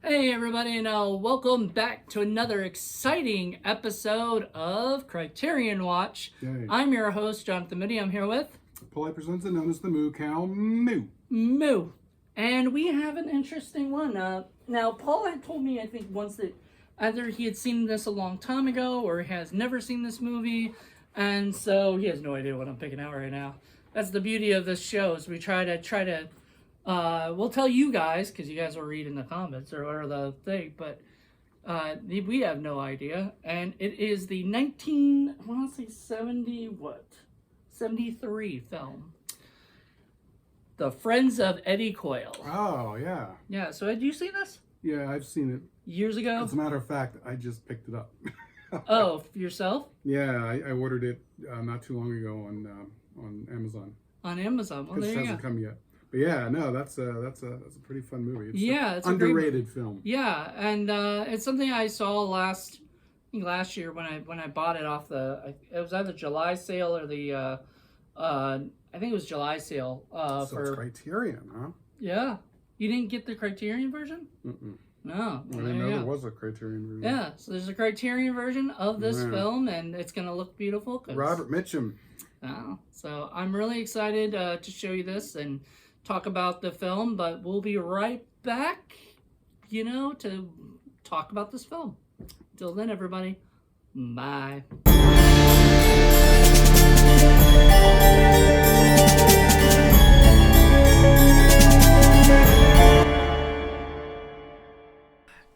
Hey everybody, and welcome back to another exciting episode of Criterion Watch. Yay. I'm your host, Jonathan Moody. I'm here with Presenza, known as the Moo Cow Moo. Moo. And we have an interesting one. Now, Paul had told me, I think, once that either he had seen this a long time ago or he has never seen this movie, and so he has no idea what I'm picking out right now. That's the beauty of this show, is we try to we'll tell you guys, because you guys will read in the comments or the thing, but we have no idea. And it is the 73 film, The Friends of Eddie Coyle. Oh, yeah. Yeah, so had you seen this? Yeah, I've seen it. Years ago? As a matter of fact, I just picked it up. Oh, yourself? Yeah, I ordered it not too long ago on Amazon. On Amazon. Well, there it you hasn't go. come yet. But yeah, no, that's a pretty fun movie. It's a underrated film. Yeah, and it's something I saw last year when I bought it off it was either July sale or the I think it was July sale So it's Criterion, huh? Yeah. You didn't get the Criterion version? Mm-mm. No. I didn't know there was a Criterion version. Yeah, so there's a Criterion version of this film, and it's going to look beautiful. Robert Mitchum. So I'm really excited to show you this and talk about the film, but we'll be right back, to talk about this film. Till then, everybody, bye.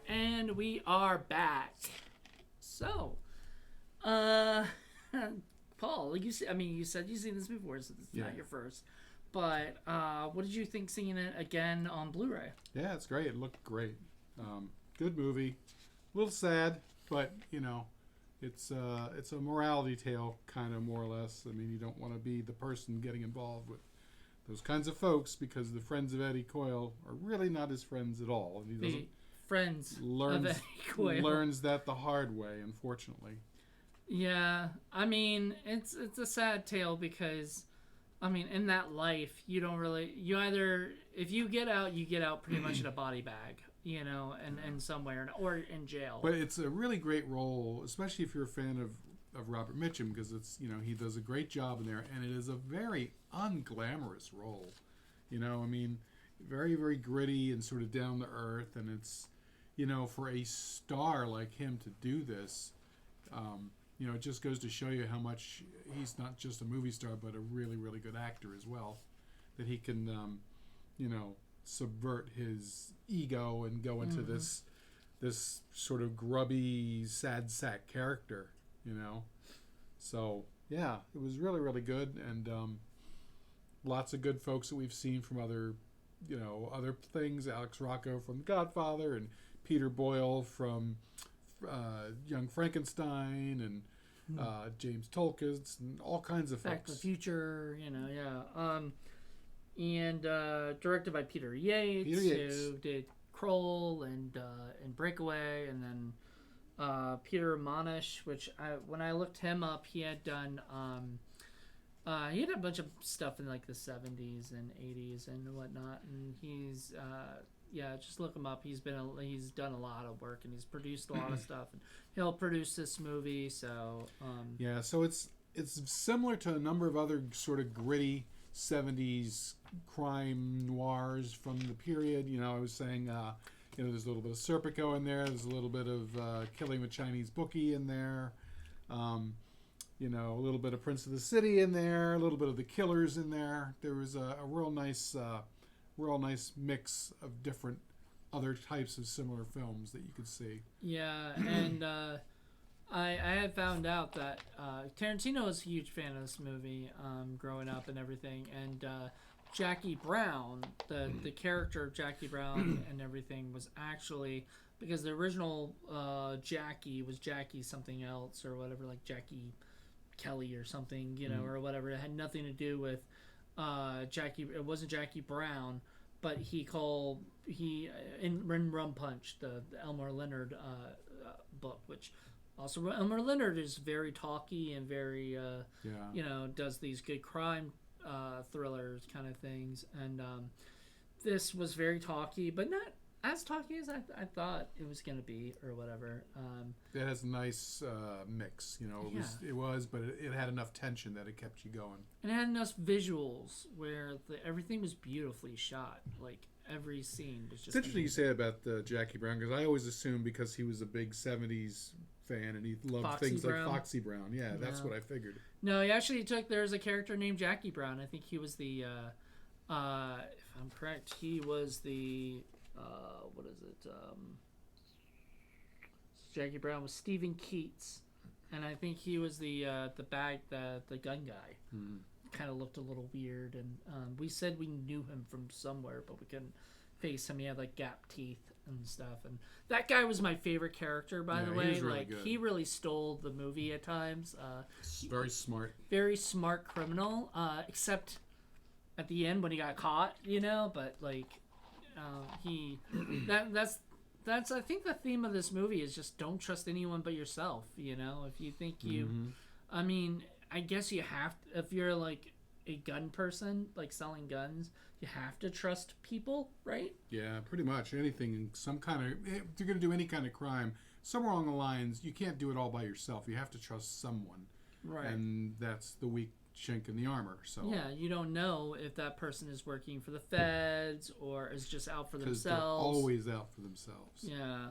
And we are back. So, Paul, you said you've seen this before, so this is not your first. But what did you think seeing it again on Blu-ray? Yeah, it's great. It looked great. Good movie. A little sad, but it's a morality tale, kind of, more or less. I mean, you don't want to be the person getting involved with those kinds of folks, because the friends of Eddie Coyle are really not his friends at all, and he doesn't. Of Eddie Coyle learns that the hard way, unfortunately. Yeah, I mean, it's a sad tale because, I mean, in that life, you either, if you get out pretty much in a body bag, and somewhere, or in jail. But it's a really great role, especially if you're a fan of Robert Mitchum, because it's, he does a great job in there, and it is a very unglamorous role. I mean, very, very gritty and sort of down to earth, and it's, for a star like him to do this, it just goes to show you how much he's not just a movie star, but a really, really good actor as well. That he can, subvert his ego and go into this sort of grubby, sad sack character, So, yeah, it was really, really good. And lots of good folks that we've seen from other things. Alex Rocco from The Godfather, and Peter Boyle from Young Frankenstein, and James Tolkien, and all kinds of folks. Back to the Future, and directed by Peter Yates, who did Kroll and Breakaway, and then Peter Monish, which when I looked him up, he had done he had a bunch of stuff in like the 70s and 80s and whatnot, and he's just look him up. He's done a lot of work, and he's produced a lot of stuff, and he'll produce this movie. So so it's similar to a number of other sort of gritty 70s crime noirs from the period. I was saying there's a little bit of Serpico in there. There's a little bit of Killing the Chinese Bookie in there. A little bit of Prince of the City in there. A little bit of The Killers in there. There was a real nice mix of different other types of similar films that you could see. Yeah, and I had found out that Tarantino was a huge fan of this movie growing up and everything, and Jackie Brown, the character of Jackie Brown and everything, was actually, because the original Jackie was Jackie something else or whatever, like Jackie Kelly or something, or whatever. It had nothing to do with Jackie. It wasn't Jackie Brown, but in Rum Punch, the Elmer Leonard book, which also Elmer Leonard is very talky and very does these good crime thrillers kind of things, and this was very talky, but not as talky as I thought it was going to be, or whatever. It has a nice mix, you know. It was, but it had enough tension that it kept you going. And it had enough visuals where everything was beautifully shot. Like every scene was just. It's interesting you say about Jackie Brown, because I always assumed because he was a big '70s fan and he loved Foxy things Brown. like Foxy Brown. Yeah, that's what I figured. No, he actually there's a character named Jackie Brown. I think he was the, if I'm correct, he was the, what is it? Jackie Brown was Stephen Keats, and I think he was the gun guy. Mm. Kind of looked a little weird, and we said we knew him from somewhere, but we couldn't face him. He had like gap teeth and stuff, and that guy was my favorite character, by the way. He was really like good. He really stole the movie at times. Very smart. Very smart criminal, except at the end when he got caught, you know. But like, that's I think the theme of this movie is just don't trust anyone but yourself. You know, if you think you, I mean, I guess you have to, if you're like a gun person, like selling guns, you have to trust people, right? Yeah, pretty much. Anything, some kind of, if you're going to do any kind of crime, somewhere along the lines, you can't do it all by yourself. You have to trust someone. Right. And that's the weak chink in the armor. So yeah, you don't know if that person is working for the feds or is just out for themselves. They're always out for themselves. Yeah.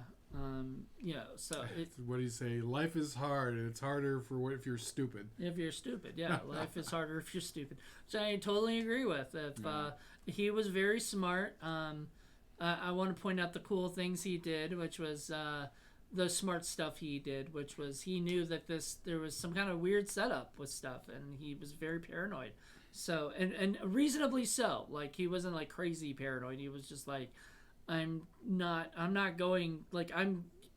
So what do you say? Life is hard, and it's harder if you're stupid. If you're stupid, yeah, life is harder if you're stupid. Which I totally agree with. If he was very smart, I want to point out the cool things he did, which was the smart stuff he did, which was he knew that there was some kind of weird setup with stuff, and he was very paranoid. So and reasonably so. Like he wasn't like crazy paranoid. He was just like, I'm not going, like,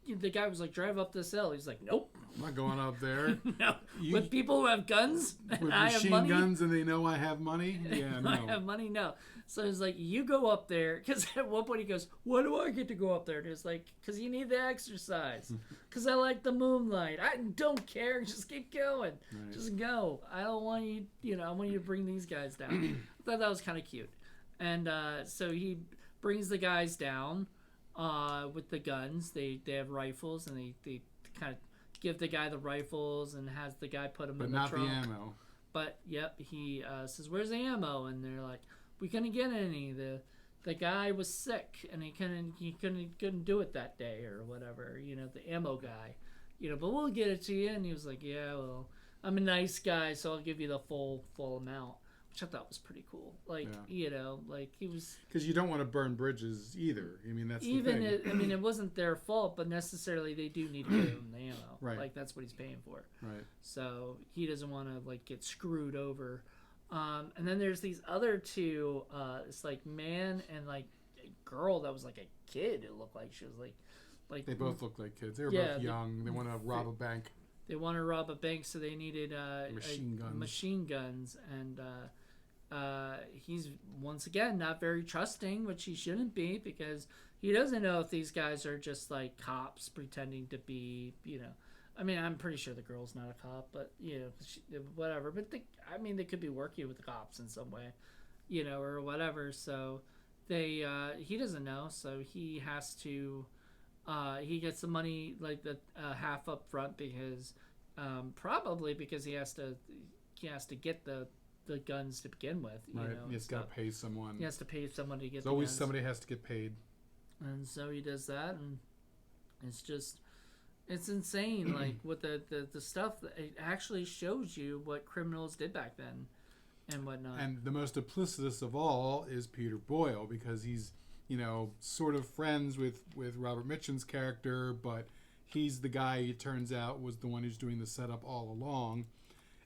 the guy was like, drive up this hill. He's like, nope. I'm not going up there. No. With people who have guns and with I have machine money. guns and they know I have money? Yeah, no. I have money, no. So he's like, you go up there. Because at one point he goes, why do I get to go up there? And it's like, because you need the exercise. Because I like the moonlight. I don't care. Just keep going. Right. Just go. I don't want you, I want you to bring these guys down. I thought that was kind of cute. And so he brings the guys down with the guns. They have rifles, and they kind of give the guy the rifles and has the guy put them in the trunk. But not the ammo. But, yep, he says, where's the ammo? And they're like, we couldn't get any. The guy was sick, and he couldn't do it that day or whatever, the ammo guy. But we'll get it to you. And he was like, yeah, well, I'm a nice guy, so I'll give you the full amount. Which I thought was pretty cool. Like, like he was... Because you don't want to burn bridges either. I mean, that's even the thing. It wasn't their fault, but necessarily they do need to give him the ammo. Right. Like, that's what he's paying for. Right. So he doesn't want to, like, get screwed over. And then there's these other two, it's like man and, like, a girl that was, like, a kid. It looked like she was, like... They both looked like kids. They were both young. They want to rob a bank. They want to rob a bank, so they needed machine guns. And... he's once again not very trusting, which he shouldn't be, because he doesn't know if these guys are just like cops pretending to be, I mean, I'm pretty sure the girl's not a cop, but whatever. But they could be working with the cops in some way, or whatever. So he doesn't know, so he has to, he gets the money, like the half up front, because probably because he has to get the guns to begin with. Right. He's got to pay someone. He has to pay someone to get the always guns. Somebody has to get paid. And so he does that, and it's insane. Like, with the stuff, that it actually shows you what criminals did back then and whatnot. And the most duplicitous of all is Peter Boyle, because he's, sort of friends with Robert Mitchum's character, but he's the guy, it turns out, was the one who's doing the setup all along.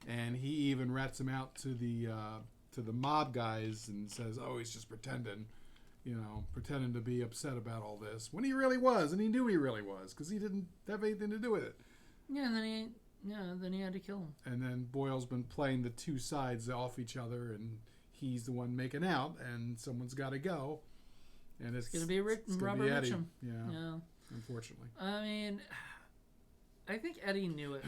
And he even rats him out to the mob guys and says, "Oh, he's just pretending to be upset about all this," when he really was, and he knew he really was, because he didn't have anything to do with it. Yeah, and then he had to kill him. And then Boyle's been playing the two sides off each other, and he's the one making out, and someone's got to go. And it's going to be Robert Mitchum. Yeah, unfortunately. I mean, I think Eddie knew it.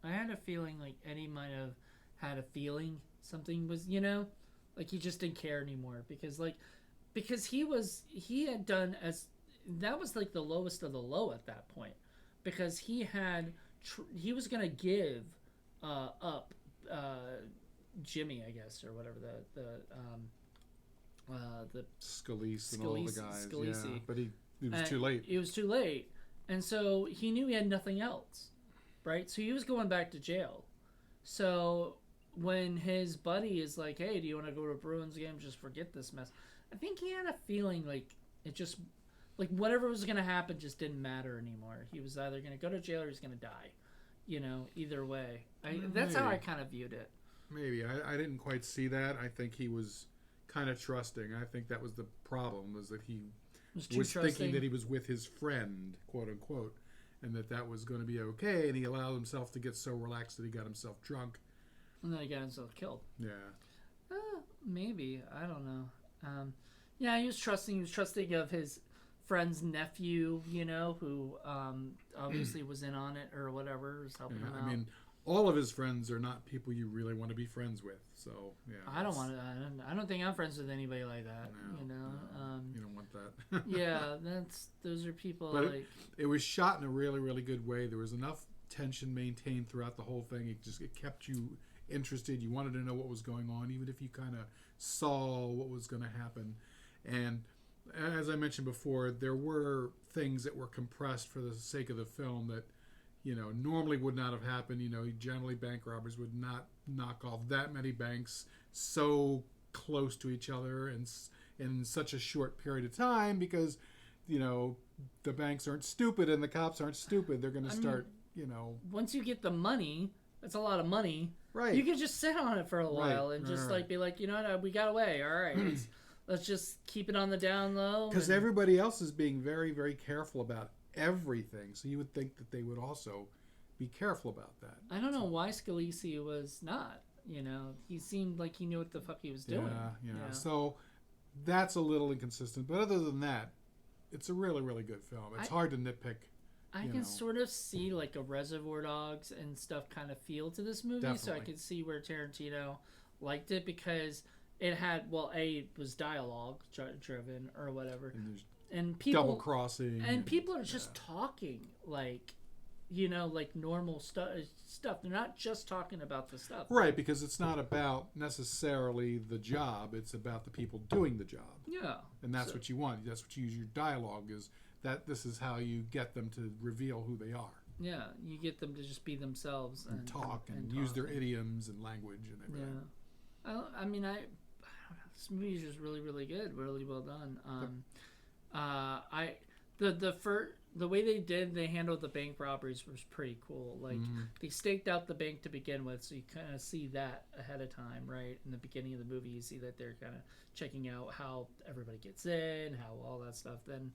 I had a feeling like Eddie might have had a feeling something was, like he just didn't care anymore, because he had done that was like the lowest of the low at that point, because he was gonna give up Jimmy, I guess, or whatever the Scalise and all the guys. Scalise. Yeah, but it was too late. It was too late, and so he knew he had nothing else, right? So he was going back to jail. So when his buddy is like, "Hey, do you want to go to a Bruins game? Just forget this mess." I think he had a feeling like it just, like whatever was going to happen just didn't matter anymore. He was either going to go to jail or he's going to die. Either way. That's how I kind of viewed it. Maybe. I didn't quite see that. I think he was kind of trusting. I think that was the problem, was that he was thinking that he was with his friend, quote unquote, and that was going to be okay, and he allowed himself to get so relaxed that he got himself drunk. And then he got himself killed. Yeah. Maybe. I don't know. Yeah, he was trusting of his friend's nephew, who obviously was in on it or whatever, was helping him out. I mean, all of his friends are not people you really want to be friends with, so yeah. I don't think I'm friends with anybody like that. No, you don't want that. Yeah, those are people. But it was shot in a really, really good way. There was enough tension maintained throughout the whole thing. It kept you interested. You wanted to know what was going on, even if you kind of saw what was going to happen. And as I mentioned before, there were things that were compressed for the sake of the film that, normally would not have happened. Generally bank robbers would not knock off that many banks so close to each other and in such a short period of time, because, the banks aren't stupid and the cops aren't stupid. They're going to start, once you get the money, that's a lot of money. Right. You can just sit on it for a while and just be like, we got away. All right. Let's just keep it on the down low. Because everybody else is being very, very careful about everything. So you would think that they would also be careful about that. I don't know why Scalise was not. He seemed like he knew what the fuck he was doing. Yeah. So that's a little inconsistent. But other than that, it's a really, really good film. It's hard to nitpick. I can sort of see like a Reservoir Dogs and stuff kind of feel to this movie. Definitely. So I can see where Tarantino liked it, because it had, it was dialogue driven or whatever. And people double crossing. And people are just talking like, like normal stuff. They're not just talking about the stuff. Right, because it's not about necessarily the job. It's about the people doing the job. Yeah. And that's what you want. That's what you use your dialogue, is that this is how you get them to reveal who they are. Yeah, you get them to just be themselves. And talk and use their idioms and language and everything. Yeah. I don't know. This movie is just really, really good. Really well done. The way they handled the bank robberies was pretty cool. Like, they staked out the bank to begin with, so you kind of see that ahead of time, right? In the beginning of the movie, you see that they're kind of checking out how everybody gets in, how all that stuff. Then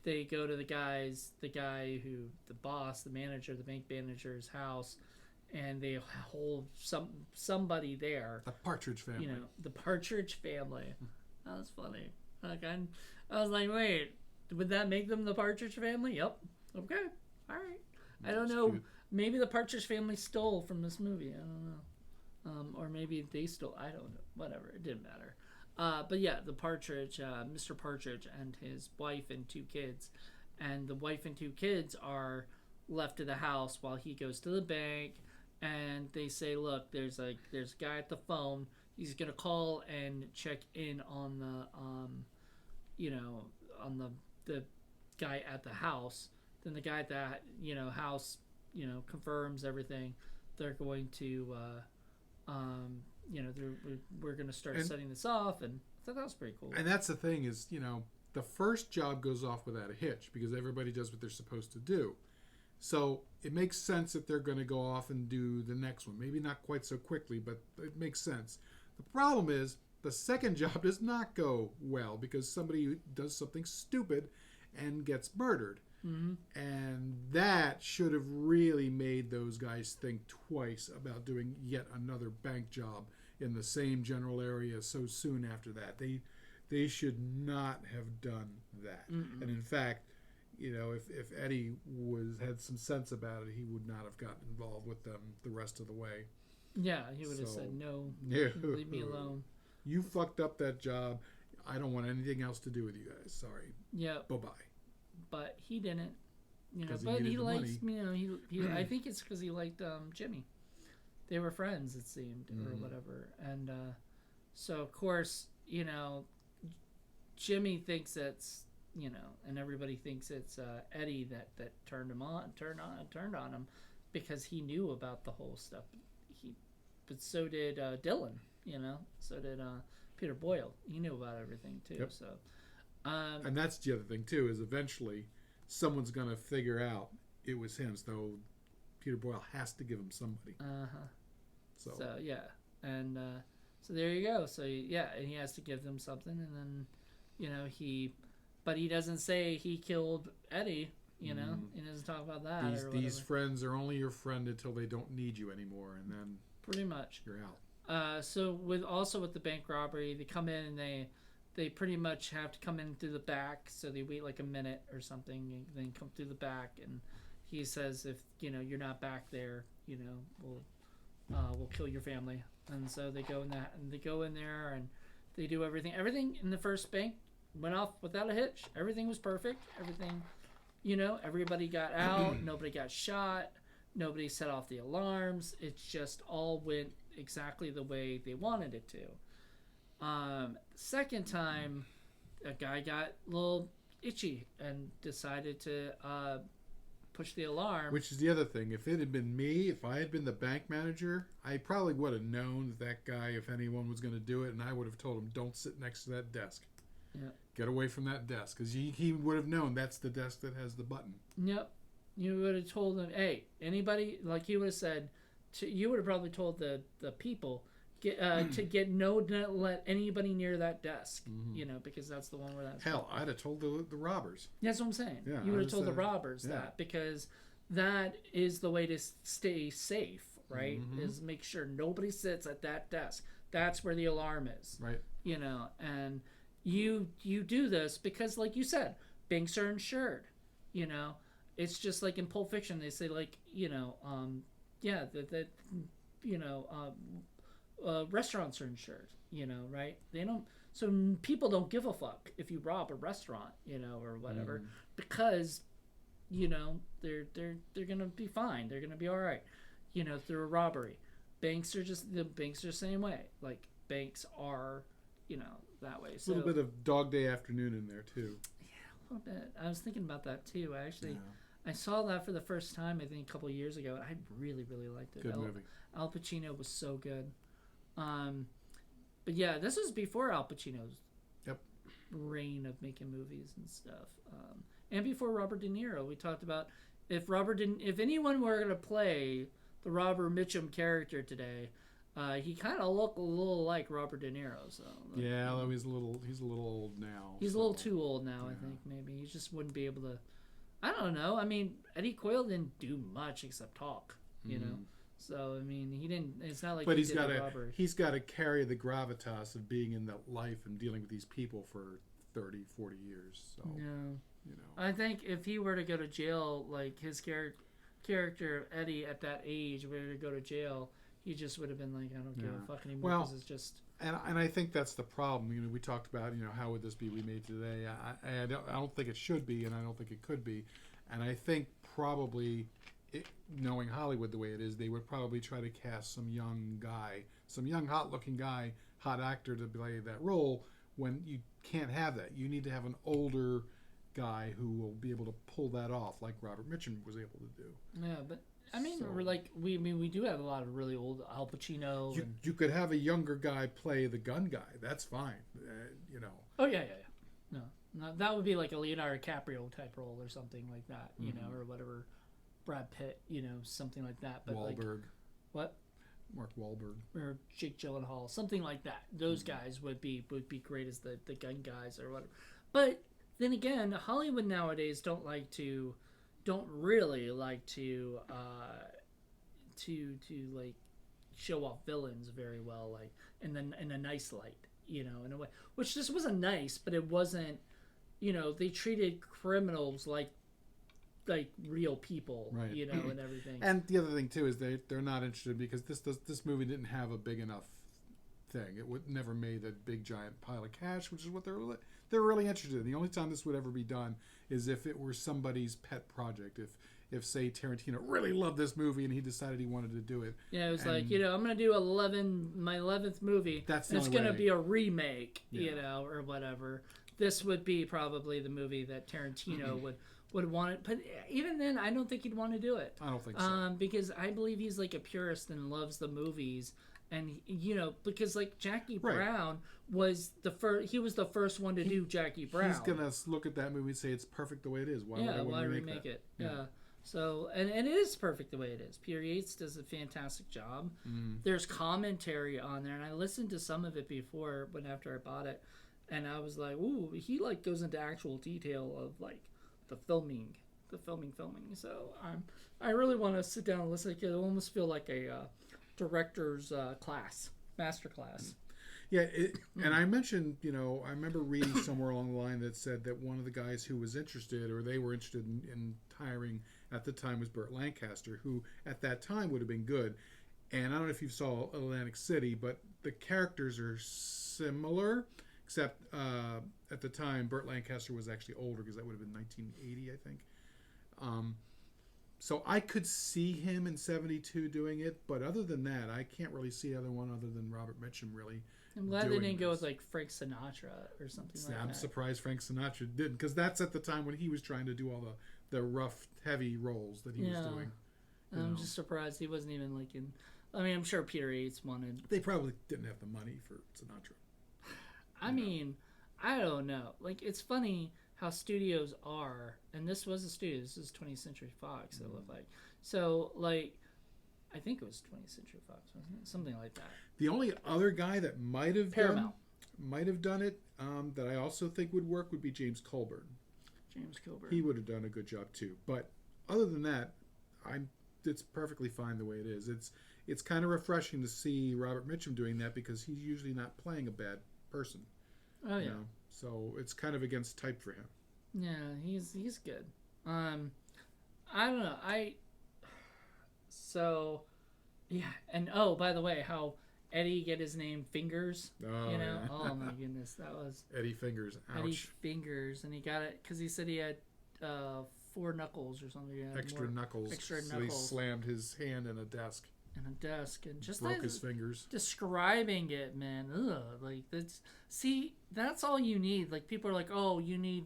they go to the guy who, the boss, the manager, the bank manager's house, and they hold somebody there. The Partridge Family. The Partridge Family. That was funny. Like, I was like, wait, would that make them the Partridge Family? Yep. Okay. All right. I don't know. Cute. Maybe the Partridge Family stole from this movie. I don't know. Or maybe they stole. I don't know. Whatever. It didn't matter. But yeah, the Partridge, Mr. Partridge and his wife and 2 kids. And the wife and 2 kids are left at the house while he goes to the bank. And they say, look, there's a guy at the phone. He's going to call and check in on the guy at the house. Then the guy at that, house, confirms everything. They're going to, we're going to start setting this off. And I thought that was pretty cool. And that's the thing is, the first job goes off without a hitch because everybody does what they're supposed to do. So it makes sense that they're going to go off and do the next one. Maybe not quite so quickly, but it makes sense. The problem is the second job does not go well because somebody does something stupid and gets murdered. Mm-hmm. And that should have really made those guys think twice about doing yet another bank job in the same general area so soon after that. They should not have done that. Mm-mm. And in fact, if Eddie had some sense about it, he would not have gotten involved with them the rest of the way. Yeah, he would have said, no, leave me alone. You fucked up that job. I don't want anything else to do with you guys. Sorry. Yeah. Bye-bye. but he didn't. You know, 'Cause he but needed he the likes, money. you know, he I think it's because he liked Jimmy. They were friends, it seemed, or whatever. And so, of course, you know, Jimmy thinks it's, you know, and everybody thinks it's Eddie that turned on him, because he knew about the whole stuff. But so did Dylan. You know, so did Peter Boyle. He knew about everything too. Yep. So, And that's the other thing too, is eventually someone's going to figure out it was him. So Peter Boyle has to give him somebody. So yeah, and so there you go. So yeah, and he has to give them something, and then, you know, but he doesn't say he killed Eddie. You know, he doesn't talk about that. These friends are only your friend until they don't need you anymore, and then pretty much you're out. So with the bank robbery, they come in and they pretty much have to come in through the back. So they wait like a minute or something, and then come through the back. And he says, if, you know, you're not back there, you know, we'll kill your family. And so they go in there and they do everything. Everything in the first bank went off without a hitch. Everything was perfect. Everything, you know, everybody got out. Nobody got shot. Nobody set off the alarms. It just all went exactly the way they wanted it to. Second time, a guy got a little itchy and decided to push the alarm. Which is the other thing. If it had been me, if I had been the bank manager, I probably would have known that guy, if anyone was going to do it, and I would have told him, don't sit next to that desk. Yeah. Get away from that desk. Because he would have known that's the desk that has the button. Yep. You would have told him, hey, anybody, like he would have said, you would have probably told the people, don't let anybody near that desk, you know, because that's the one where that's... Hell, I'd have told the robbers. That's what I'm saying. Yeah, you would have told the robbers that, because that is the way to stay safe, right? Is make sure nobody sits at that desk. That's where the alarm is. Right. You know, and you do this because, like you said, banks are insured, you know. It's just like in Pulp Fiction, they say, like, you know, restaurants are insured, you know, right? They don't, so people don't give a fuck if you rob a restaurant, you know, or whatever, because, you know, they're gonna be fine. They're gonna be all right, you know, through a robbery. The banks are the same way. Like, banks are, you know, that way. So, a little bit of Dog Day Afternoon in there too. Yeah, a little bit. I was thinking about that too. I saw that for the first time, I think, a couple of years ago, and I really, really liked it. Good movie. Al Pacino was so good. But yeah, this was before Al Pacino's reign of making movies and stuff, and before Robert De Niro. We talked about if anyone were going to play the Robert Mitchum character today, he kind of looked a little like Robert De Niro. So yeah, although he's a little old now. He's a little too old now. Yeah. I think maybe he just wouldn't be able to. I don't know. I mean, Eddie Coyle didn't do much except talk, you know. So I mean, he didn't. It's not like. But he's got to carry the gravitas of being in that life and dealing with these people for 30, 40 years. So yeah, you know. I think if he were to go to jail, like his character Eddie at that age, were to go to jail, he just would have been like, I don't give a fuck anymore. Well, because it's just. And I think that's the problem. You know, we talked about, you know, how would this be remade today? I don't think it should be, and I don't think it could be. And I think probably, knowing Hollywood the way it is, they would probably try to cast some young guy, some young hot-looking guy, hot actor to play that role. When you can't have that, you need to have an older guy who will be able to pull that off, like Robert Mitchum was able to do. Yeah, but. I mean, we do have a lot of really old Al Pacino. You could have a younger guy play the gun guy. That's fine, you know. Oh yeah. No, that would be like a Leonardo DiCaprio type role or something like that, you know, or whatever. Brad Pitt, you know, something like that. But Wahlberg. Like, what? Mark Wahlberg. Or Jake Gyllenhaal, something like that. Those guys would be great as the gun guys or whatever. But then again, Hollywood nowadays don't really like to like show off villains very well, like in a nice light, you know, in a way. Which this wasn't nice, but it wasn't, you know, they treated criminals like real people, right. You know, and everything. And the other thing too is they're not interested because this movie didn't have a big enough thing. It would never made a big giant pile of cash, which is what they're really interested in. The only time this would ever be done is if it were somebody's pet project. If say Tarantino really loved this movie and he decided he wanted to do it. Yeah, it was like, I'm going to do my 11th movie. That's the it's only going to way. be a remake, Yeah. or whatever. This would be probably the movie that Tarantino would want it. But even then, I don't think he'd want to do it. I don't think so. Because I believe he's like a purist and loves the movies. And, because like Jackie Right. Brown was he was the first one to do Jackie Brown. He's going to look at that movie and say it's perfect the way it is. Why would I want to remake it? that? Yeah. So, and it is perfect the way it is. Peter Yates does a fantastic job. There's commentary on there, and I listened to some of it before, after I bought it, and I was like, ooh, he like goes into actual detail of like the filming. So I really want to sit down and listen. It almost feel like a director's master class. Yeah, and I mentioned, I remember reading somewhere along the line that said that one of the guys who was interested, or they were interested in hiring at the time, was Burt Lancaster, who at that time would have been good. And I don't know if you saw Atlantic City, but the characters are similar, except at the time Burt Lancaster was actually older, because that would have been 1980, I think. So I could see him in 72 doing it, but other than that, I can't really see other than Robert Mitchum really. I'm glad they didn't go with like Frank Sinatra or something like that. I'm surprised Frank Sinatra didn't, because that's at the time when he was trying to do all the rough, heavy roles that he was doing. I'm just surprised he wasn't even like in. I mean, I'm sure Peter Yates wanted. They probably didn't have the money for Sinatra. I mean, I don't know. Like, it's funny how studios are, and this was a studio. This is 20th Century Fox. It looked like. So, like, I think it was 20th Century Fox, wasn't it? Something like that. The only other guy that might have Paramount done it that I also think would work would be James Coburn. He would have done a good job too. But other than that, it's perfectly fine the way it is. It's kind of refreshing to see Robert Mitchum doing that, because he's usually not playing a bad person. Oh yeah. So it's kind of against type for him. Yeah, he's good. I don't know. So yeah, and by the way, how Eddie get his name Fingers? Oh, yeah. Oh my goodness, that was Eddie Fingers. Ouch. Eddie Fingers, and he got it because he said he had 4 knuckles or something. Extra knuckles. Extra so knuckles. He slammed his hand in a desk. And just broke his fingers. Describing it, man. Ugh, like that's all you need. Like, people are like, oh, you need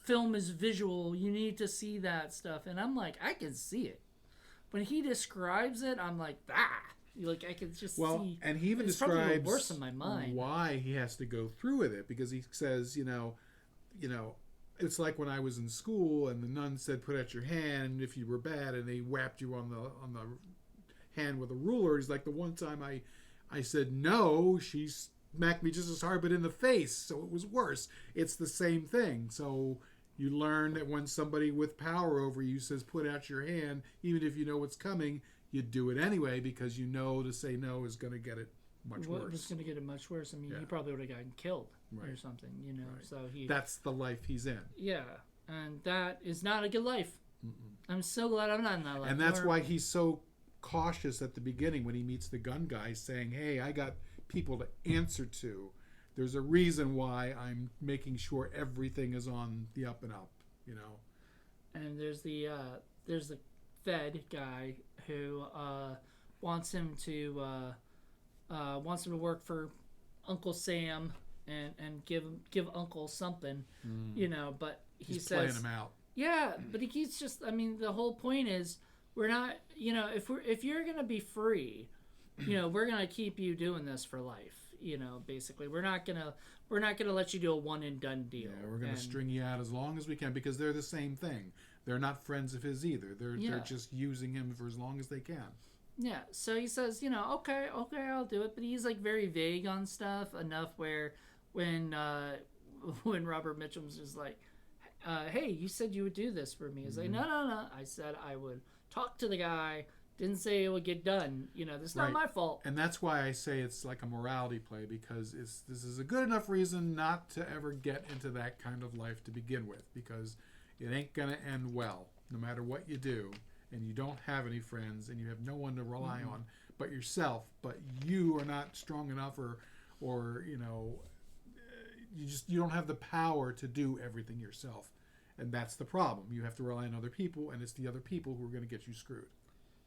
film is visual. You need to see that stuff, and I'm like, I can see it. When he describes it, I'm like, like I can just see. And he even it's probably describes worse in my mind why he has to go through with it, because he says, it's like when I was in school and the nun said, put out your hand if you were bad, and they whapped you on the hand with a ruler. He's like, the one time I said no, she smacked me just as hard, but in the face, so it was worse. It's the same thing. So you learn that when somebody with power over you says put out your hand, even if you know what's coming, you do it anyway, because you know to say no is going to get it much worse. It's going to get it much worse. I mean, he probably would have gotten killed or something, Right. So that's the life he's in. Yeah, and that is not a good life. I'm so glad I'm not in that life. And that's why he's so cautious at the beginning when he meets the gun guy, saying, hey, I got people to answer to. There's a reason why I'm making sure everything is on the up and up, And there's the Fed guy who wants him to work for Uncle Sam and give Uncle something, but he's playing him out. Yeah, but he's just. I mean, the whole point is we're not. If you're gonna be free, we're gonna keep you doing this for life. Basically, we're not gonna let you do a one and done deal. Yeah, we're gonna string you out as long as we can, because they're the same thing. They're not friends of his either. They're just using him for as long as they can. Yeah. So he says, okay, I'll do it, but he's like very vague on stuff enough where when Robert Mitchum's just like, hey, you said you would do this for me. He's like, no. I said I would talk to the guy. Didn't say it would get done. That's not my fault. And that's why I say it's like a morality play, because this is a good enough reason not to ever get into that kind of life to begin with, because it ain't going to end well, no matter what you do, and you don't have any friends, and you have no one to rely on but yourself, but you are not strong enough or you don't have the power to do everything yourself, and that's the problem. You have to rely on other people, and it's the other people who are going to get you screwed.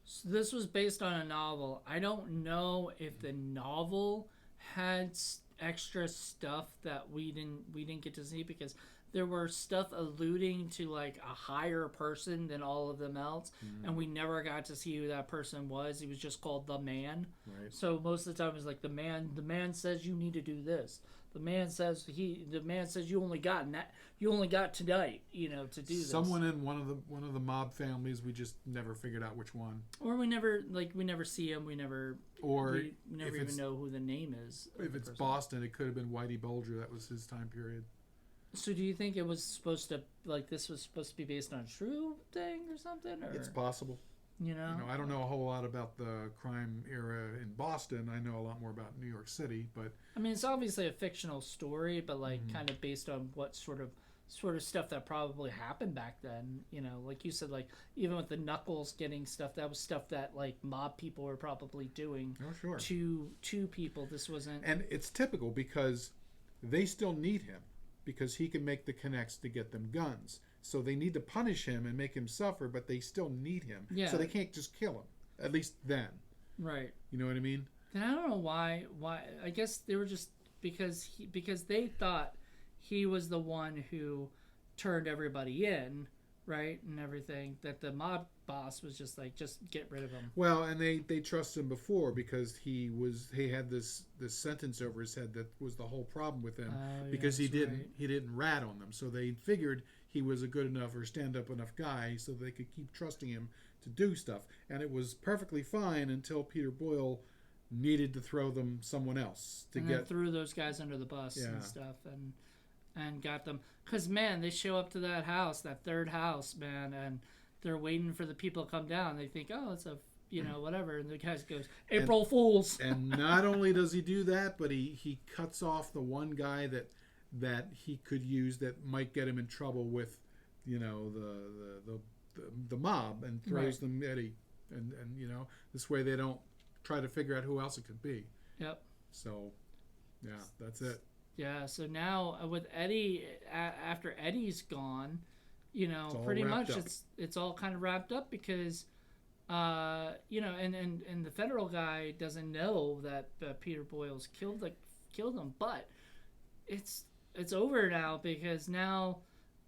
So this was based on a novel. I don't know if the novel had extra stuff that we didn't get to see, because there were stuff alluding to like a higher person than all of them else, and we never got to see who that person was. He was just called the Man. Right. So most of the time it was like the man says you need to do this. The man says you only got tonight, to do this. Someone in one of the mob families, we just never figured out which one. Or we never see him. We never even know who the name is. If it's Boston, it could have been Whitey Bulger. That was his time period. So do you think it was supposed to, this was supposed to be based on a true thing or something? Or it's possible. I don't know a whole lot about the crime era in Boston. I know a lot more about New York City, but I mean, it's obviously a fictional story, but kind of based on what sort of stuff that probably happened back then. Like you said, like even with the Knuckles getting stuff, that was stuff that like mob people were probably doing. Oh, sure. To people. This wasn't, and it's typical because they still need him, because he can make the connects to get them guns. So they need to punish him and make him suffer, but they still need him. Yeah. So they can't just kill him. At least then. Right. You know what I mean? And I don't know why. I guess they were just because they thought he was the one who turned everybody in, right, and everything. That the mob boss was just like, just get rid of him. Well, and they trusted him before because he had this sentence over his head that was the whole problem with him, because he didn't rat on them. So they figured he was a good enough or stand up enough guy so they could keep trusting him to do stuff. And it was perfectly fine until Peter Boyle needed to throw them someone else threw those guys under the bus and stuff, and got them, because man, they show up to that house, that third house, man, and they're waiting for the people to come down. They think, oh, it's a whatever, and the guy goes, April Fools. And not only does he do that, but he cuts off the one guy that he could use that might get him in trouble with the mob, and throws them Eddie, and this way they don't try to figure out who else it could be. Yep. So that's it. Yeah, so now with Eddie, after Eddie's gone, pretty much it's all kind of wrapped up, because and the federal guy doesn't know that Peter Boyle's killed him, but it's over now, because now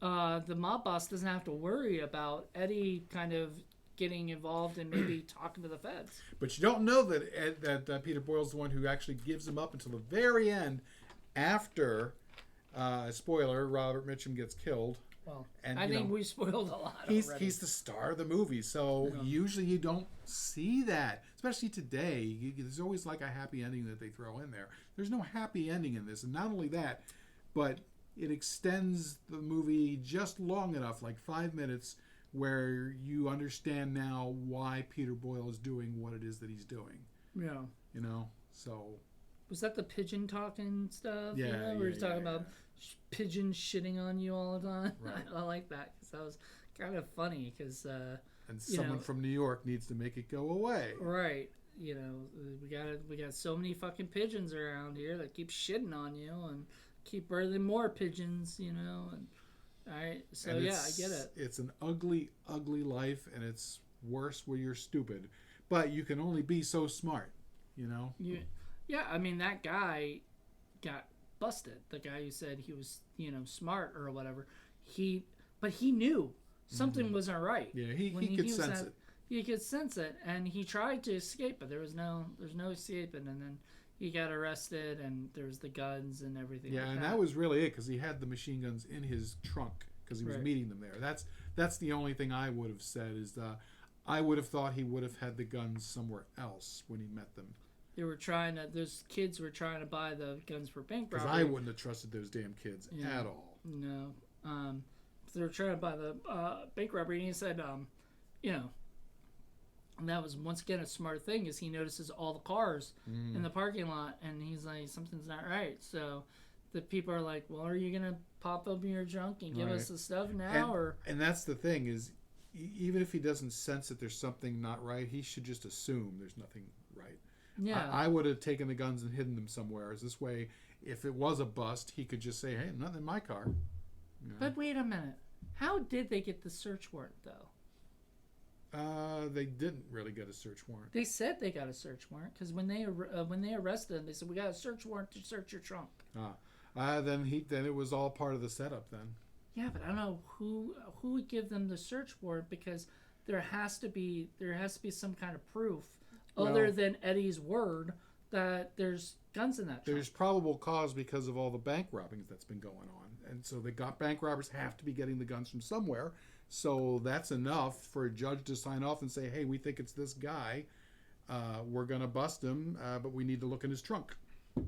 the mob boss doesn't have to worry about Eddie kind of getting involved and maybe talking to the feds. But you don't know that Peter Boyle's the one who actually gives him up until the very end, after spoiler, Robert Mitchum gets killed. Well, and I think we spoiled a lot. He's the star of the movie, so usually you don't see that, especially today. There's always like a happy ending that they throw in there. There's no happy ending in this, and not only that, but it extends the movie just long enough, like 5 minutes, where you understand now why Peter Boyle is doing what it is that he's doing. Yeah. So. Was that the pigeon talking stuff? Yeah. Where he's talking about pigeons shitting on you all the time? Right. I like that, because that was kind of funny, because... and someone from New York needs to make it go away. Right. We got so many fucking pigeons around here that keep shitting on you and keep birthing more pigeons, and... All right, so I get it. It's an ugly, ugly life, and it's worse where you're stupid. But you can only be so smart, Yeah, I mean, that guy got busted. The guy who said he was, smart or whatever. But he knew something wasn't right. Yeah, he could sense it. He could sense it, and he tried to escape, but there's no escaping. And then he got arrested, and there's the guns and everything. Yeah, and that was really it, because he had the machine guns in his trunk because he was meeting them there. That's the only thing I would have said is I would have thought he would have had the guns somewhere else when he met them. Those kids were trying to buy the guns for bank robbery. Because I wouldn't have trusted those damn kids at all. No. They were trying to buy the bank robbery, and he said, and that was, once again, a smart thing, is he notices all the cars in the parking lot, and he's like, something's not right. So the people are like, well, are you going to pop open your junk and give us the stuff now? And that's the thing, is even if he doesn't sense that there's something not right, he should just assume there's nothing right. Yeah. I would have taken the guns and hidden them somewhere. As this way, if it was a bust, he could just say, "Hey, nothing in my car." You know? But wait a minute. How did they get the search warrant, though? They didn't really get a search warrant. They said they got a search warrant because when they arrested him, they said we got a search warrant to search your trunk. Then it was all part of the setup. Then. Yeah, but I don't know who would give them the search warrant because there has to be some kind of proof other than Eddie's word that there's guns in that trunk. There's probable cause because of all the bank robbings that's been going on, and so bank robbers have to be getting the guns from somewhere. So that's enough for a judge to sign off and say, "Hey, we think it's this guy. We're gonna bust him, but we need to look in his trunk."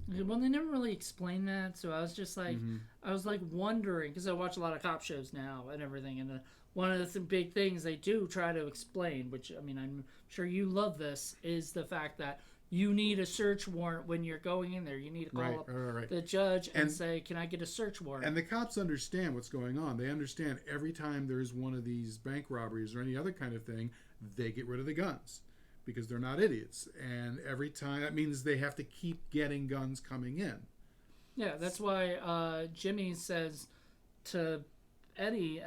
Well, they never really explained that, so I was just like, I was like wondering because I watch a lot of cop shows now and everything, and one of the big things they do try to explain, which I mean, I'm sure you love this, is the fact that you need a search warrant when you're going in there. You need to call up the judge and say, "Can I get a search warrant?" And the cops understand what's going on. They understand every time there's one of these bank robberies or any other kind of thing, they get rid of the guns because they're not idiots. And every time that means they have to keep getting guns coming in. Yeah, that's why Jimmy says to Eddie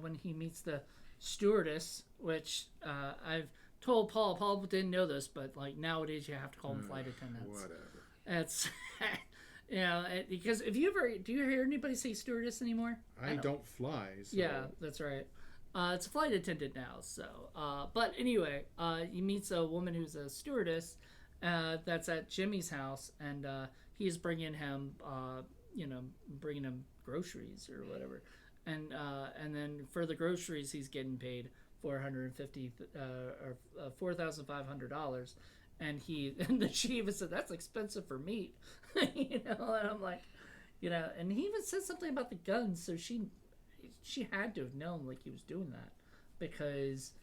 when he meets the stewardess, which I've told Paul didn't know this, but like nowadays you have to call them flight attendants. Whatever. It's because do you hear anybody say stewardess anymore? I don't fly. So. Yeah, that's right. It's a flight attendant now. So, but anyway, he meets a woman who's a stewardess that's at Jimmy's house, and he's bringing him, bringing him groceries or whatever, and then for the groceries he's getting paid $4,500, and the she even said that's expensive for meat, and I'm like, and he even said something about the guns, so she had to have known like he was doing that because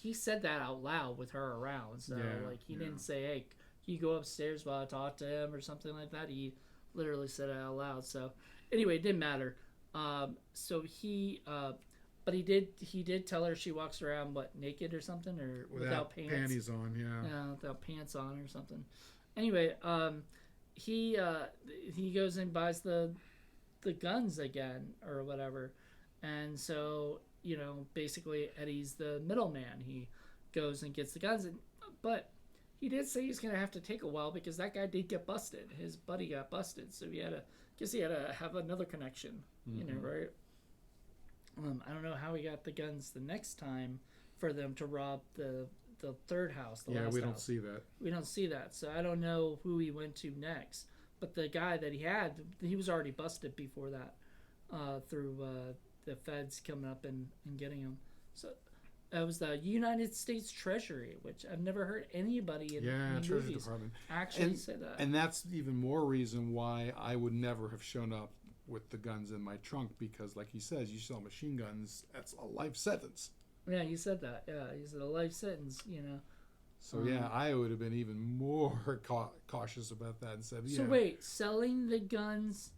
he said that out loud with her around, so he didn't say, "Hey, can you go upstairs while I talk to him" or something like that. He literally said it out loud. So anyway, it didn't matter. But he did tell her she walks around naked or something or without pants. Panties on, yeah, without pants on or something. Anyway, he goes and buys the guns again or whatever, and so basically Eddie's the middleman. He goes and gets the guns, but he did say he's gonna have to take a while because that guy did get busted. His buddy got busted, so he had to have another connection, right? I don't know how he got the guns the next time for them to rob the third house. We don't see that. We don't see that, so I don't know who he went to next. But the guy that he was already busted before that, through the feds coming up and getting him. So that was the United States Treasury, which I've never heard anybody in the Treasury movies Department actually say that. And that's even more reason why I would never have shown up with the guns in my trunk, because like he says, you sell machine guns, that's a life sentence. Yeah, you said that. Yeah, he said a life sentence, So I would have been even more cautious about that and said, So wait, selling the guns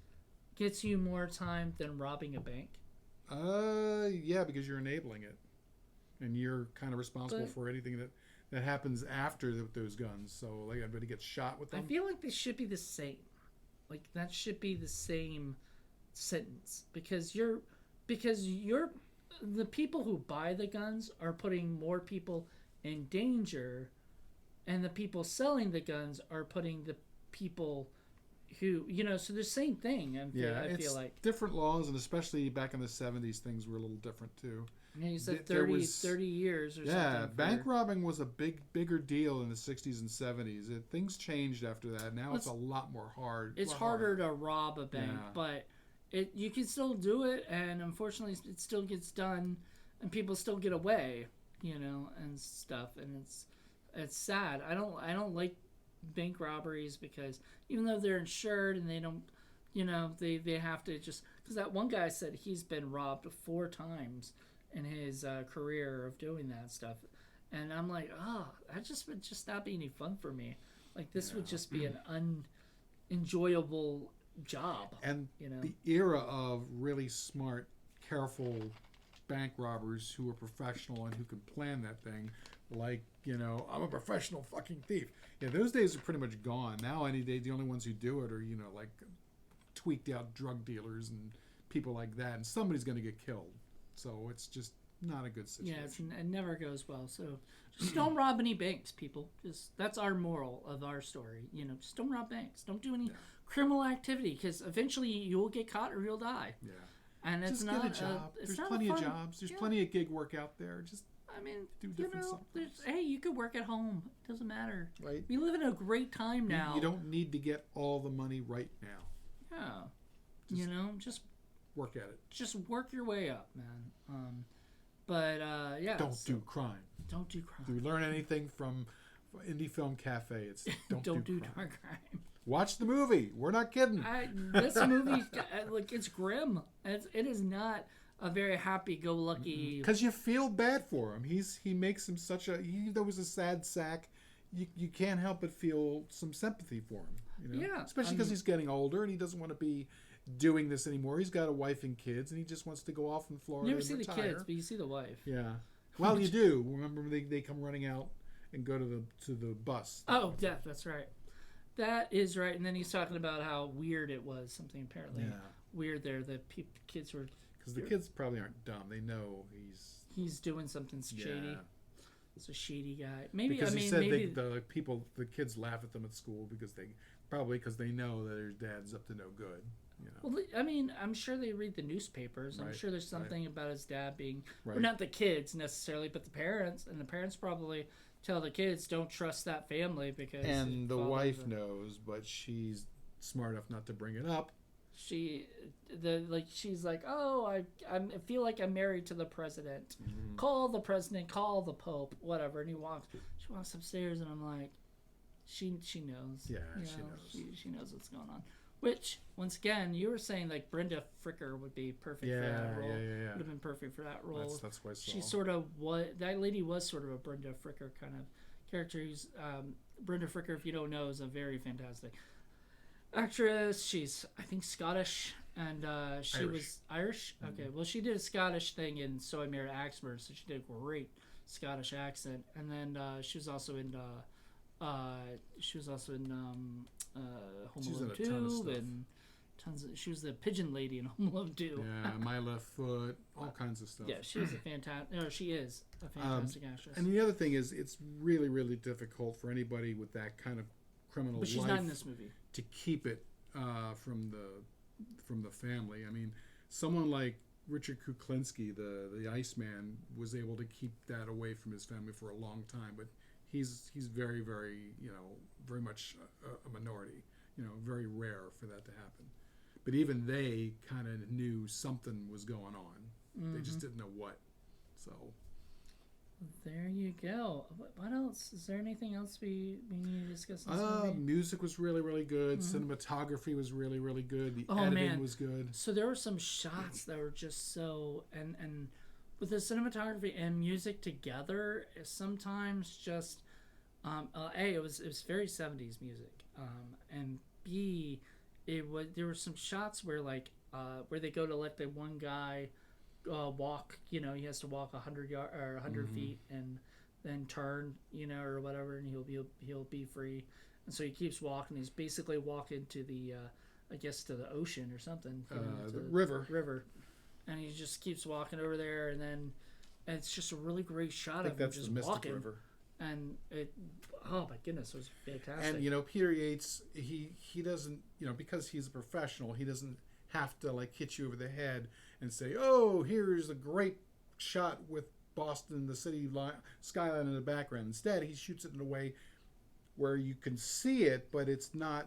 gets you more time than robbing a bank? Yeah, because you're enabling it. And you're kind of responsible for anything that happens after those guns. So like everybody gets shot with them. I feel like they should be the same. Like that should be the same sentence because the people who buy the guns are putting more people in danger, and the people selling the guns are putting the people who so the same thing. I feel like different laws, and especially back in the 70s, things were a little different too. Yeah, you said 30 years or something. Yeah, bank robbing was a bigger deal in the 60s and 70s. Things changed after that. Now it's a lot more hard. It's harder to rob a bank, but you can still do it, and unfortunately it still gets done, and people still get away, and stuff, and it's sad. I don't like bank robberies because even though they're insured and they don't, they have to just, because that one guy said he's been robbed 4 times in his career of doing that stuff, and I'm like, that just would just not be any fun for me. Like this would just be an unenjoyable job. And the era of really smart, careful bank robbers who are professional and who can plan that thing like, I'm a professional fucking thief. Yeah, those days are pretty much gone. Now, any day, the only ones who do it are, like tweaked out drug dealers and people like that, and somebody's going to get killed. So it's just not a good situation. Yeah, it never goes well. So just don't rob any banks, people. That's our moral of our story. Just don't rob banks. Don't do any criminal activity, because eventually you'll get caught or you'll die. Yeah. And just it's get not a job. it's There's not plenty a of fun, jobs. There's plenty of gig work out there. Just do different stuff. Hey, you could work at home. It doesn't matter. Right. We live in a great time now. You don't need to get all the money right now. Yeah. Just work at it. Just work your way up, man. Yeah. Don't do crime. Don't do crime. Do we learn anything from Indie Film Cafe? It's don't do crime. Watch the movie. We're not kidding. This movie, it's grim. It is not a very happy-go-lucky. Because you feel bad for him. He makes him he was a sad sack. You can't help but feel some sympathy for him. Yeah. Especially because he's getting older and he doesn't want to be doing this anymore. He's got a wife and kids, and he just wants to go off in Florida. You never and see retire. the kids, but you see the wife. Yeah. Well, you do. Remember, they come running out and go to the bus. Oh, yeah, that's right. That is right. And then he's talking about how weird it was. Something apparently weird there. The kids were. Because the kids probably aren't dumb. They know he's doing something shady. It's a shady guy. Maybe because he said maybe the kids laugh at them at school because they know that their dad's up to no good. Well, I'm sure they read the newspapers. I'm sure there's something about his dad being, right. Well, not the kids necessarily, but the parents, and the parents probably tell the kids don't trust that family because. And the wife knows, but she's smart enough not to bring it up. She's like, oh, I feel like I'm married to the president. Mm-hmm. Call the president, call the Pope, whatever. And she walks upstairs, and I'm like, she knows. Yeah, she knows. She knows what's going on. Which, once again, you were saying like Brenda Fricker would be perfect for that role. Yeah. Would have been perfect for that role. That's what I saw. She sort of that lady was sort of a Brenda Fricker kind of character. Who's Brenda Fricker, if you don't know, is a very fantastic actress. She's, I think, Scottish, and she was Irish. Mm-hmm. Okay, well, she did a Scottish thing in So I Married Axmer, so she did a great Scottish accent. And then she was also in Home Alone 2 and tons of. She was the pigeon lady in Home Alone 2. Yeah, My Left Foot, all kinds of stuff. Yeah, she is a fantastic actress. And the other thing is, it's really, really difficult for anybody with that kind of criminal but she's life not in this movie to keep it from the family. I mean, someone like Richard Kuklinski, the Iceman, was able to keep that away from his family for a long time, but he's very, very, very much a minority. Very rare for that to happen. But even they kind of knew something was going on. Mm-hmm. They just didn't know what. So there you go. What else? Is there anything else we need to discuss in this movie? Music was really, really good. Mm-hmm. Cinematography was really, really good. The editing was good. So there were some shots that were just so and with the cinematography and music together, sometimes just A, it was very 70s music. And B, there were some shots where where they go to let the one guy walk, he has to walk 100 mm-hmm. feet and then turn, or whatever, and he'll be free. And so he keeps walking. He's basically walking to the I guess to the ocean or something. The river. And he just keeps walking over there, and it's just a really great shot of him just walking. River. And oh my goodness, it was fantastic. And Peter Yates, he doesn't, because he's a professional, he doesn't have to hit you over the head and say, oh, here's a great shot with Boston, the city skyline in the background. Instead, he shoots it in a way where you can see it, but it's not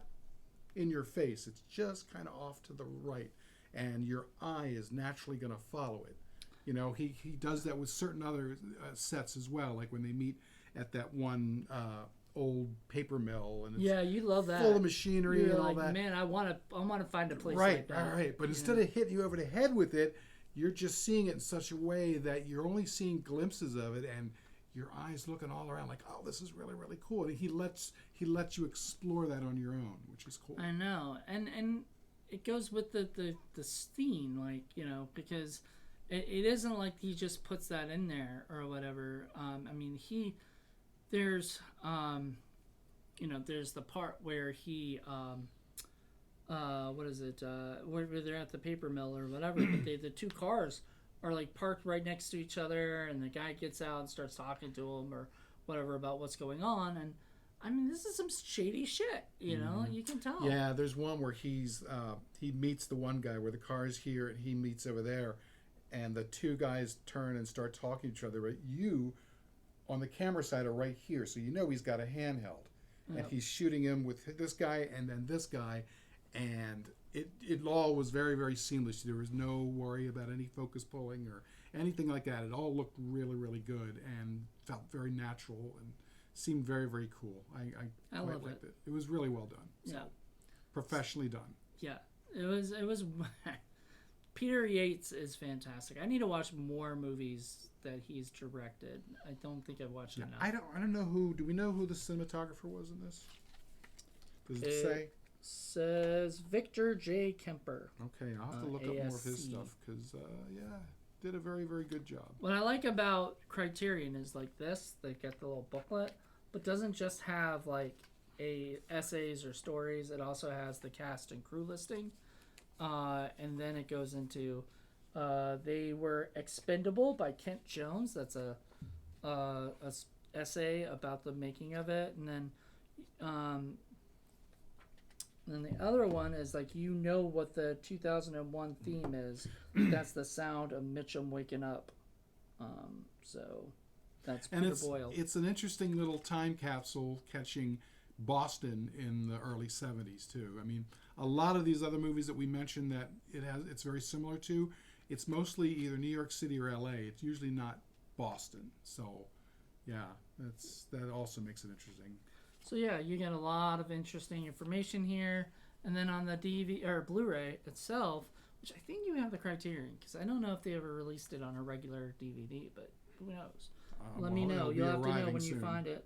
in your face. It's just kind of off to the right, and your eye is naturally going to follow it. He does that with certain other sets as well, like when they meet at that one old paper mill, and it's you love that, full of machinery. You're and all that. Man, I want to find a place like that. Right. But instead of hitting you over the head with it, you're just seeing it in such a way that you're only seeing glimpses of it, and your eyes looking all around like, oh, this is really, really cool. And he lets you explore that on your own, which is cool. I know, and it goes with the scene, because it isn't like he just puts that in there or whatever. there's there's the part where he what is it? Where they're at the paper mill or whatever, but the two cars are like parked right next to each other, and the guy gets out and starts talking to him or whatever about what's going on, and I mean, this is some shady shit, you can tell. Yeah, there's one where he meets the one guy where the car is here and he meets over there, and the two guys turn and start talking to each other. Right, you on the camera side are right here, so he's got a handheld, and he's shooting him with this guy and then this guy, and it all was very, very seamless. There was no worry about any focus pulling or anything like that. It all looked really, really good and felt very natural and seemed very, very cool. I quite liked it. It was really well done. So, professionally done. Yeah, it was. Peter Yates is fantastic. I need to watch more movies that he's directed. I don't think I've watched enough. I don't know who. Do we know who the cinematographer was in this? Does it say? Says Victor J. Kemper. Okay, I'll have to look up more of his stuff because did a very, very good job. What I like about Criterion is like this. They get the little booklet, but doesn't just have like essays or stories. It also has the cast and crew listing, and then it goes into They Were Expendable by Kent Jones. That's a essay about the making of it, and then the other one is like what the 2001 theme is. That's the sound of Mitchum waking up. So that's Peter Boyle. It's an interesting little time capsule catching Boston in the early 70s too. I mean, a lot of these other movies that we mentioned that it's very similar to, it's mostly either New York City or LA. It's usually not Boston. So yeah, that also makes it interesting. So yeah, you get a lot of interesting information here, and then on the DVD or Blu-ray itself, which I think you have the Criterion, because I don't know if they ever released it on a regular DVD, but who knows? Let me know. You'll have to know when you find it,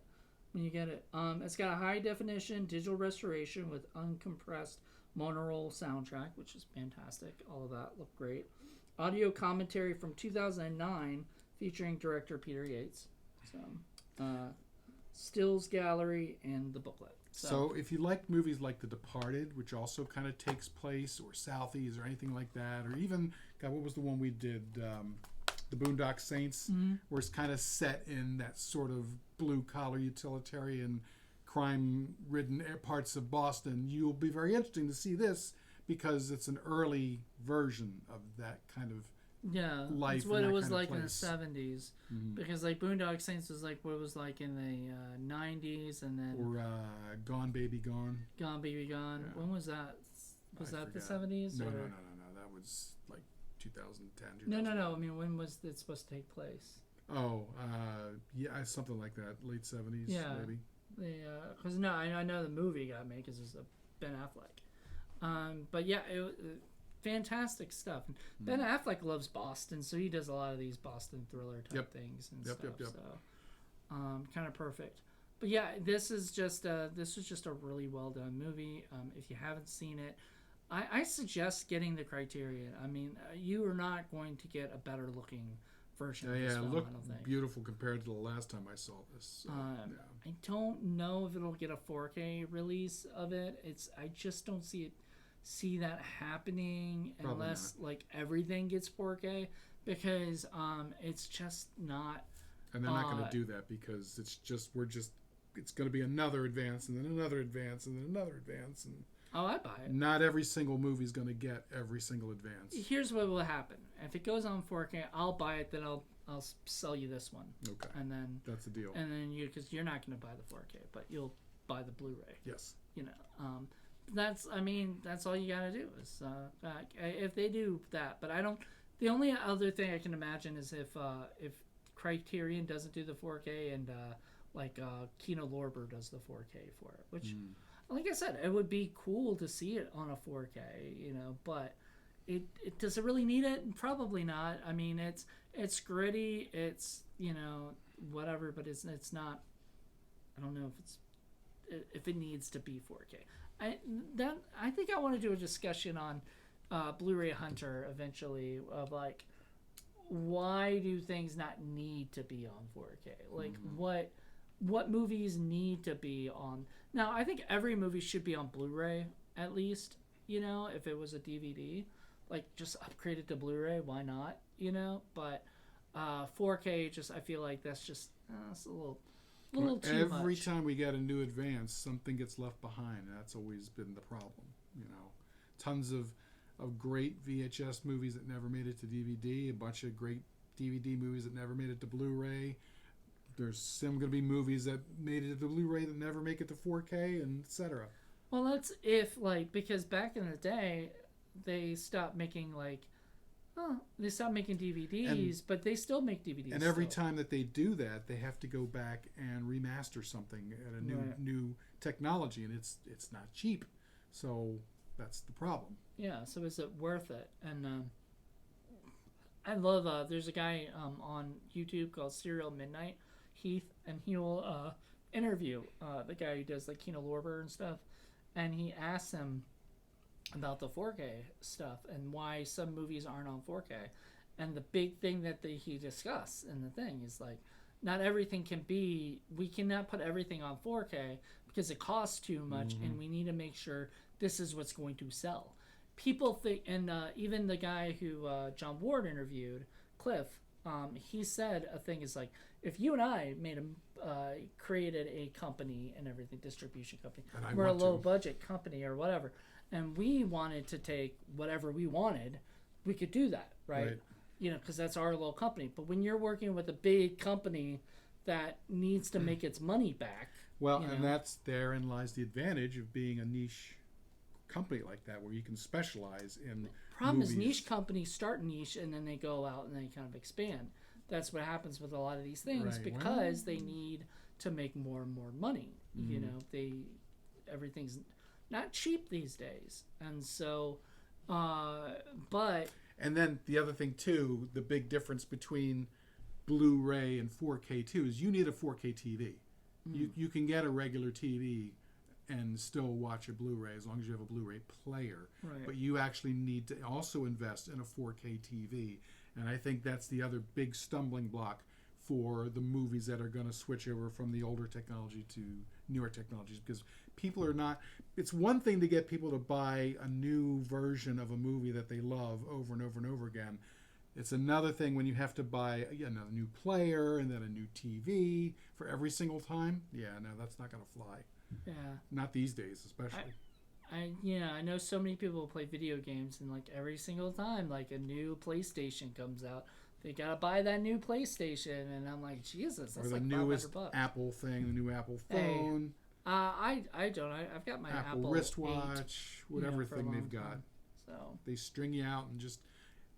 when you get it. It's got a high definition digital restoration with uncompressed monaural soundtrack, which is fantastic. All of that looked great. Audio commentary from 2009 featuring director Peter Yates. So. Stills gallery and the booklet. So if you like movies like The Departed, which also kind of takes place, or Southies, or anything like that, or even what was the one we did, The Boondock Saints, where it's kind of set in that sort of blue collar utilitarian crime ridden parts of Boston, you'll be very interesting to see this because it's an early version of that kind of life. It's what it was like in the place. 70s, because like Boondock Saints was like what it was like in the 90s, and then Gone Baby Gone. Gone Baby Gone. Yeah. When was that? Was that the 70s? No. That was like 2010. No. I mean, when was it supposed to take place? Oh, something like that. Late 70s, maybe. Because I know the movie got made because it's Ben Affleck. But yeah, fantastic stuff. And Ben Affleck loves Boston, so he does a lot of these Boston thriller type things and stuff. So, kind of perfect. But yeah, this was just a really well done movie. If you haven't seen it, I suggest getting the Criterion. I mean, you are not going to get a better looking version of this film. It looked beautiful compared to the last time I saw this. So, I don't know if it'll get a 4K release of it. I just don't see that happening unless like everything gets 4K, because it's just not. And they're not going to do that because it's going to be another advance and then another advance and then another advance, and I buy it. Not every single movie is going to get every single advance. Here's what will happen: if it goes on 4K, I'll buy it. Then I'll sell you this one. Okay. And then that's the deal. And then because you're not going to buy the 4K, but you'll buy the Blu-ray. Yes. That's all you got to do is if they do that. But I don't. The only other thing I can imagine is if Criterion doesn't do the 4K and Kino Lorber does the 4K for it, which, like I said, it would be cool to see it on a 4K, but it does it really need it? Probably not. I mean, it's gritty, it's whatever, but it's not. I don't know if it needs to be 4K. I think I want to do a discussion on Blu-ray Hunter eventually of like, why do things not need to be on 4K? Like what movies need to be on. Now, I think every movie should be on Blu-ray at least. You know, if it was a DVD, like just upgrade it to Blu-ray. Why not? You know, but 4K, just I feel like that's just it's a little too much. Every time we get a new advance, something gets left behind. That's always been the problem. You know, tons of great VHS movies that never made it to DVD. A bunch of great DVD movies that never made it to Blu-ray. There's some going to be movies that made it to Blu-ray that never make it to 4K, and etc. Well, that's because back in the day, they stopped making DVDs, but they still make DVDs. And every time that they do that, they have to go back and remaster something at a new technology, and it's not cheap. So that's the problem. Yeah. So is it worth it? And I love. There's a guy on YouTube called Serial Midnight, Heath, and he'll interview the guy who does like Kino Lorber and stuff, and he asks him about the 4K stuff and why some movies aren't on 4K. And the big thing that he discussed in the thing is like, not everything we cannot put everything on 4K because it costs too much, and we need to make sure this is what's going to sell. People think, and even the guy who John Ward interviewed, Cliff, he said a thing is like, if you and I created a company and everything, distribution company, we're a low budget company or whatever, and we wanted to take whatever we wanted, we could do that, right? You know, because that's our little company. But when you're working with a big company that needs to make its money back, therein lies the advantage of being a niche company like that, where you can specialize in problem movies. Is niche companies start niche and then they go out and they kind of expand. That's what happens with a lot of these things, because they need to make more and more money. You know, everything's not cheap these days, and so and then the other thing too, the big difference between Blu-ray and 4K too is you need a 4K TV. You can get a regular TV and still watch a Blu-ray as long as you have a Blu-ray player. Right. But you actually need to also invest in a 4K TV. And I think that's the other big stumbling block for the movies that are going to switch over from the older technology to newer technologies, because people are not... It's one thing to get people to buy a new version of a movie that they love over and over and over again. It's another thing when you have to buy another new player and then a new TV for every single time. Yeah, no, that's not going to fly. Yeah. Not these days, especially. I know so many people play video games, and like every single time like a new PlayStation comes out, they gotta buy that new PlayStation, and I'm like, Jesus, that's or the like newest $500. Apple thing, the new Apple phone. I don't. I've got my Apple wristwatch, 8, whatever thing they've got. Time. So they string you out and just,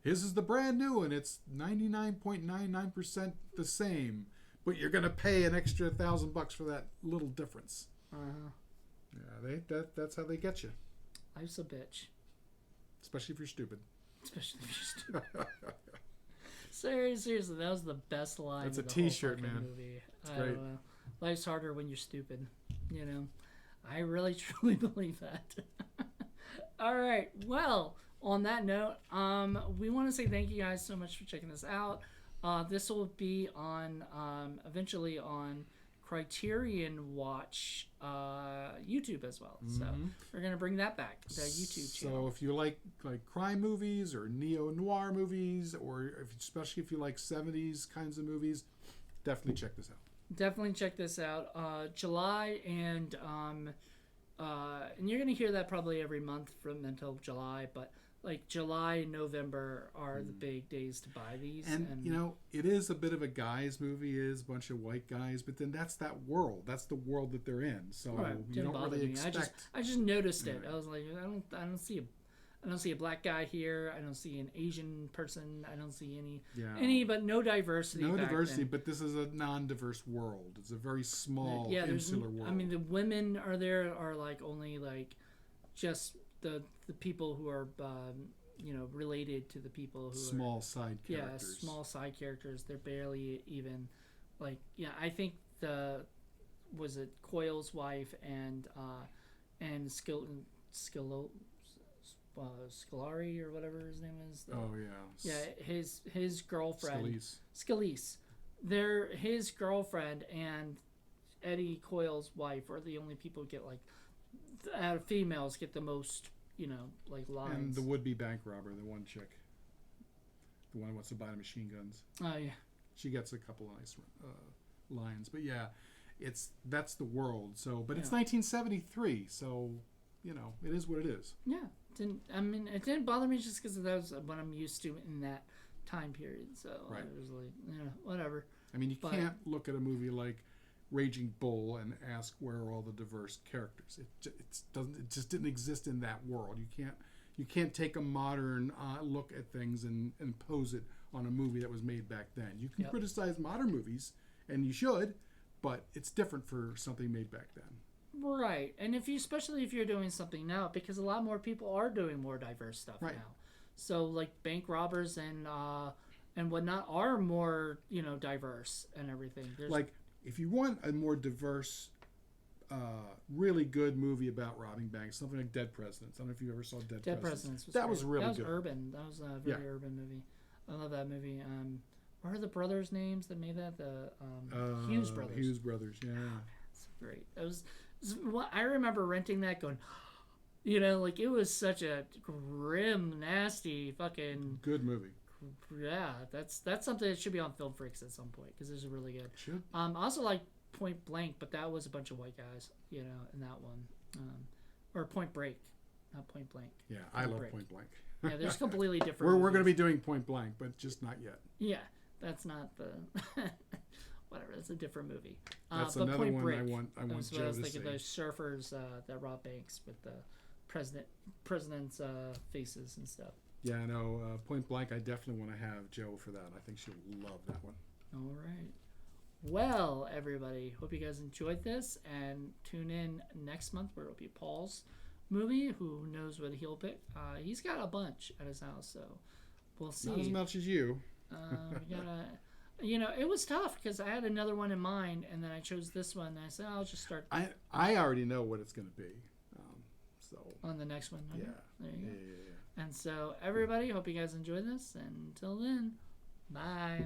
his is the brand new, and it's 99.99% the same, but you're gonna pay an extra $1,000 for that little difference. Yeah, that's how they get you. Life's a bitch. Especially if you're stupid. Seriously, that was the best line. That's a of the T-shirt, whole man. Movie. It's I great. don't know. Life's harder when you're stupid. You know, I really truly believe that. All right. Well, on that note, we want to say thank you guys so much for checking this out. This will be on eventually on Criterion Watch YouTube as well. So we're gonna bring that back, the YouTube channel. So if you like crime movies or neo-noir movies, or especially if you like 70s kinds of movies, definitely check this out. Definitely check this out. July and you're gonna hear that probably every month until July, but like July and November are the big days to buy these. And you know, it is a bit of a guys movie, it is a bunch of white guys, but then that's that world. That's the world that they're in. So you don't really expect. I just noticed it. I was like, I don't see a black guy here. I don't see an Asian person. I don't see any but no diversity. No diversity, but this is a non-diverse world. It's a very small insular world. I mean, the women are like only like just the people who are related to the people who small side characters. Yeah, small side characters. They're barely even like I think was it Coyle's wife and Scolari or whatever his name is. His girlfriend. Scalise. His girlfriend and Eddie Coyle's wife are the only people who get like out of females get the most, like lines. And the would-be bank robber, the one chick, the one who wants to buy the machine guns. Oh yeah. She gets a couple of nice lines, but yeah, that's the world. So, but it's 1973, so it is what it is. Yeah, it didn't bother me just because that was what I'm used to in that time period. So right. I was like, whatever. I mean, you can't look at a movie like Raging Bull and ask where are all the diverse characters. It just didn't exist in that world. You can't take a modern look at things and impose it on a movie that was made back then. You can criticize modern movies, and you should, but it's different for something made back then. Right, and especially if you're doing something now, because a lot more people are doing more diverse stuff now. So like bank robbers and whatnot are more diverse and everything. Like if you want a more diverse, really good movie about robbing banks, something like Dead Presidents. I don't know if you ever saw Dead Presidents. That was really good. That was urban. That was a very urban movie. I love that movie. What are the brothers' names that made that? The Hughes brothers. Hughes brothers, yeah. It's great. I remember renting that, going, like it was such a grim, nasty, fucking good movie. Yeah, that's something that should be on Film Freaks at some point because it's really good. Should. I also like Point Blank, but that was a bunch of white guys, in that one, or Point Break, not Point Blank. Yeah, I love Point Blank. Yeah, there's completely different. We're going to be doing Point Blank, but just not yet. Yeah, that's not the whatever. That's a different movie. That's but another Point one Break, I want Joe to see. I was thinking those surfers that rob banks with the president's faces and stuff. Yeah, I know. Point Blank, I definitely want to have Joe for that. I think she'll love that one. All right. Well, everybody, hope you guys enjoyed this, and tune in next month where it'll be Paul's movie. Who knows what he'll pick? He's got a bunch at his house, so we'll see. Not as much as you. We gotta, it was tough because I had another one in mind, and then I chose this one, and I said I'll just start. I already know what it's going to be. So on the next one. Okay? Yeah. There you go. Yeah. And so, everybody, hope you guys enjoyed this. And until then, bye.